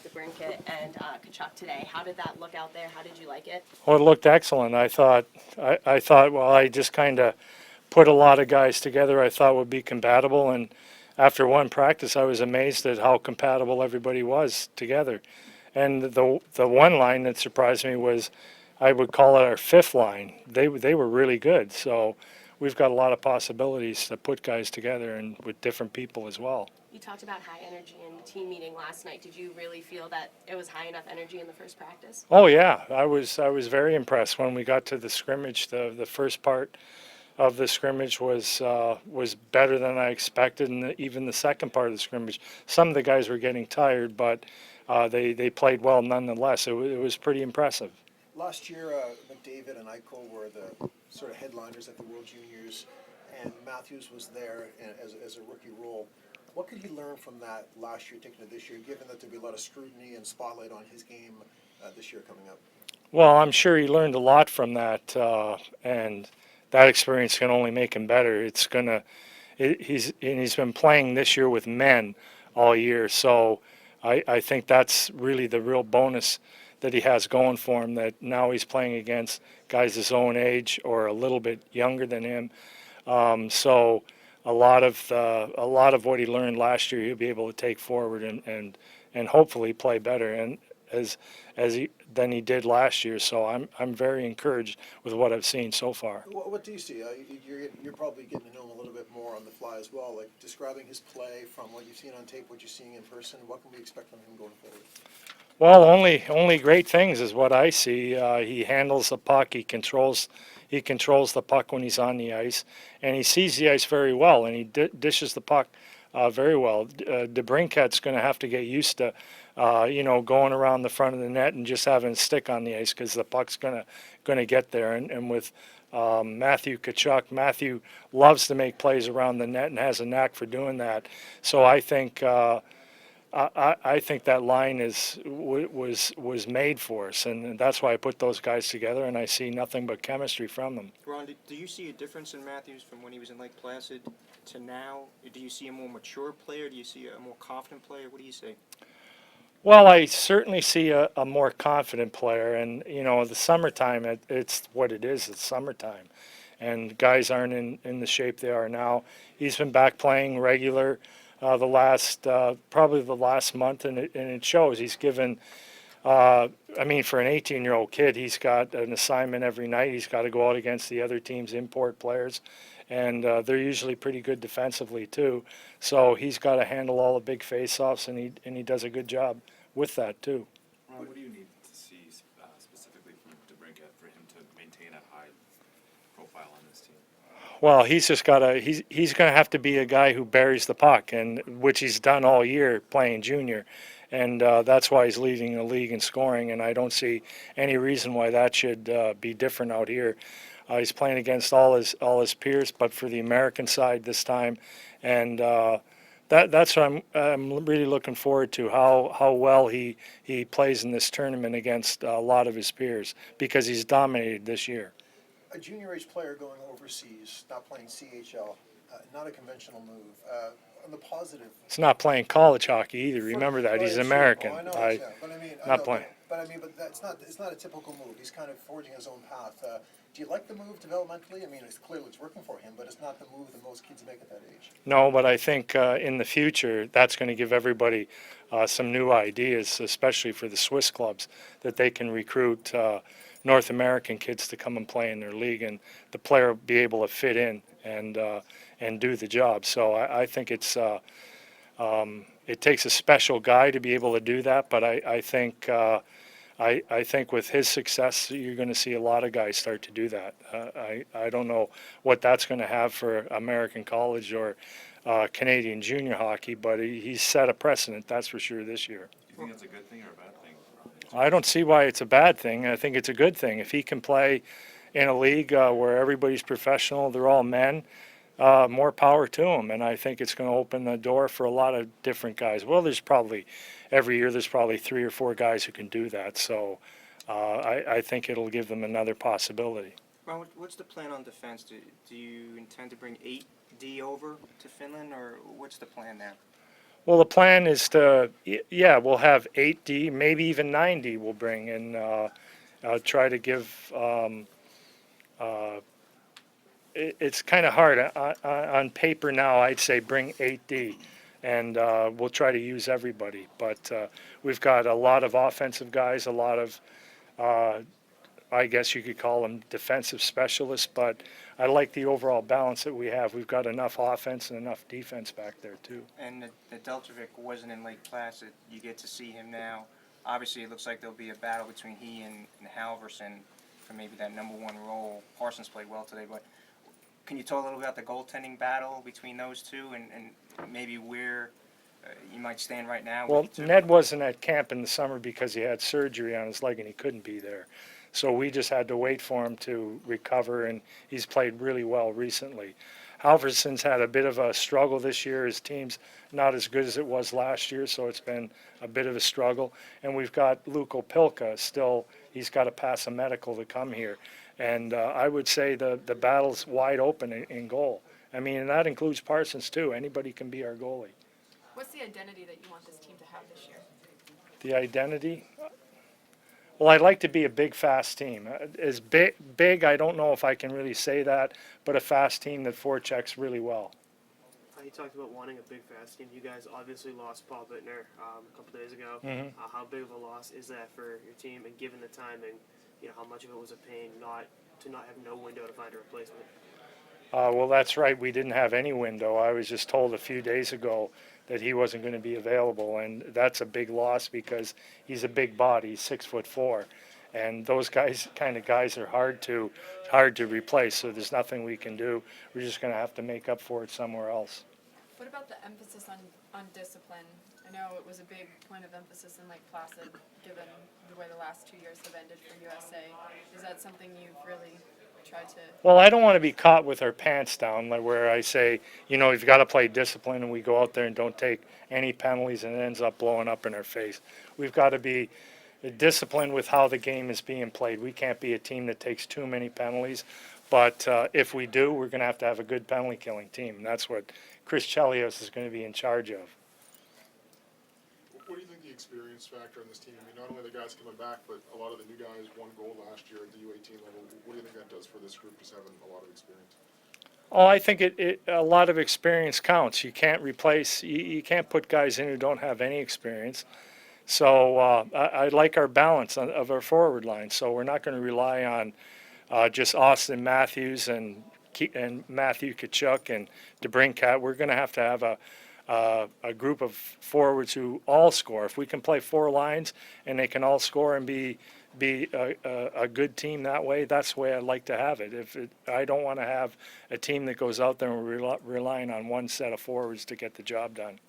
with DeBrincat and Kachuk today. How did that look out there? How did you like it? Well, it looked excellent. I thought, well, I just kind of put a lot of guys together I thought would be compatible, and after one practice, I was amazed at how compatible everybody was together. And the one line that surprised me was, I would call it our fifth line. They were really good. So we've got a lot of possibilities to put guys together and with different people as well. You talked about high energy in the team meeting last night. Did you really feel that it was high enough energy in the first practice? Oh yeah, I was very impressed when we got to the scrimmage. The first part of the scrimmage was better than I expected, and even the second part of the scrimmage, some of the guys were getting tired, but they played well nonetheless. It was pretty impressive. Last year, McDavid and Eichel were the sort of headliners at the World Juniors, and Matthews was there as a rookie role. What could he learn from that last year, taking it this year, given that there'll be a lot of scrutiny and spotlight on his game this year coming up? Well, I'm sure he learned a lot from that, and that experience can only make him better. He's been playing this year with men all year, so I think that's really the real bonus that he has going for him, that now he's playing against guys his own age or a little bit younger than him. So a lot of what he learned last year, he'll be able to take forward and hopefully play better and than he did last year. So I'm very encouraged with what I've seen so far. What do you see? You're probably getting to know him a little bit more on the fly as well, like describing his play from what you've seen on tape, what you're seeing in person. What can we expect from him going forward? Well, only great things is what I see. He handles the puck. He controls the puck when he's on the ice, and he sees the ice very well, and he dishes the puck very well. DeBrincat's going to have to get used to, going around the front of the net and just having a stick on the ice, because the puck's going to get there. And with Matthew Tkachuk, Matthew loves to make plays around the net and has a knack for doing that. So I think. I think that line was made for us, and that's why I put those guys together, and I see nothing but chemistry from them. Ron, do you see a difference in Matthews from when he was in Lake Placid to now? Do you see a more mature player? Do you see a more confident player? What do you see? Well, I certainly see a more confident player, and the summertime, it's what it is. It's summertime, and guys aren't in the shape they are now. He's been back playing regular. Probably the last month, and it shows. He's given, for an 18-year-old kid, he's got an assignment every night. He's got to go out against the other team's import players, and they're usually pretty good defensively too. So he's got to handle all the big face-offs, and he does a good job with that too. Ron, what do you need to see specifically from DeBrincat for him to maintain a high profile on this team? Well, he's going to have to be a guy who buries the puck, and which he's done all year playing junior, and that's why he's leading the league in scoring. And I don't see any reason why that should be different out here. He's playing against all his peers, but for the American side this time, and that's what I'm really looking forward to, how well he plays in this tournament against a lot of his peers, because he's dominated this year. A junior age player going overseas, not playing CHL, not a conventional move. On the positive, He's not playing college hockey either. Remember that. He's American. Oh, I know, but not playing. But that's not. It's not a typical move. He's kind of forging his own path. Do you like the move developmentally? It's clearly it's working for him, but it's not the move that most kids make at that age. No, but I think in the future that's going to give everybody some new ideas, especially for the Swiss clubs, that they can recruit North American kids to come and play in their league, and the player be able to fit in and do the job. So I think it takes a special guy to be able to do that, but I think with his success, you're going to see a lot of guys start to do that. I don't know what that's going to have for American college or Canadian junior hockey, but he's set a precedent, that's for sure, this year. Do you think that's a good thing or a bad thing? I don't see why it's a bad thing. I think it's a good thing. If he can play in a league where everybody's professional, they're all men, more power to him. And I think it's going to open the door for a lot of different guys. Well, every year there's probably 3 or 4 guys who can do that. So I think it'll give them another possibility. Ron, what's the plan on defense? Do you intend to bring 8D over to Finland, or what's the plan there? Well, the plan is to, yeah, we'll have 8D, maybe even 9D we'll bring, and try to give, it's kind of hard. On paper now, I'd say bring 8D, and we'll try to use everybody. But we've got a lot of offensive guys, a lot of, I guess you could call them defensive specialists, but I like the overall balance that we have. We've got enough offense and enough defense back there, too. And the Deltavic wasn't in Lake Placid. You get to see him now. Obviously, it looks like there'll be a battle between he and Halverson for maybe that #1 role. Parsons played well today, but can you talk a little about the goaltending battle between those two and maybe where you might stand right now? Well, with the two? Ned wasn't at camp in the summer because he had surgery on his leg and he couldn't be there. So we just had to wait for him to recover, and he's played really well recently. Halverson's had a bit of a struggle this year. His team's not as good as it was last year, so it's been a bit of a struggle. And we've got Luke Opilka still. He's got to pass a medical to come here. And I would say the battle's wide open in goal. I mean, and that includes Parsons, too. Anybody can be our goalie. What's the identity that you want this team to have this year? The identity? Well, I'd like to be a big, fast team. As big, I don't know if I can really say that, but a fast team that forechecks really well. You talked about wanting a big, fast team. You guys obviously lost Paul Bittner a couple days ago. Mhm. How big of a loss is that for your team? And given the timing, how much of it was a pain to not have no window to find a replacement? Well, that's right. We didn't have any window. I was just told a few days ago that he wasn't going to be available, and that's a big loss because he's a big body, 6'4", and those kind of guys are hard to replace. So there's nothing we can do. We're just going to have to make up for it somewhere else. What about the emphasis on discipline? I know it was a big point of emphasis in Lake Placid, given the way the last 2 years have ended for USA. Is that something you've really tried to? Well, I don't want to be caught with our pants down, like where I say, you've got to play discipline, and we go out there and don't take any penalties, and it ends up blowing up in our face. We've got to be disciplined with how the game is being played. We can't be a team that takes too many penalties, but if we do, we're going to have a good penalty-killing team, and that's what Chris Chelios is going to be in charge of. What do you think the experience factor on this team? I mean, not only the guys coming back, but a lot of the new guys won goal last year at the U18 level. What do you think that does for this group, just having a lot of experience? Oh, I think a lot of experience counts. You can't replace, you can't put guys in who don't have any experience. So I like our balance of our forward line. So we're not going to rely on just Austin Matthews and Matthew Tkachuk and DeBrincat. We're going to have a group of forwards who all score. If we can play 4 lines and they can all score and be a good team that way, that's the way I'd like to have it. I don't want to have a team that goes out there and relying on one set of forwards to get the job done.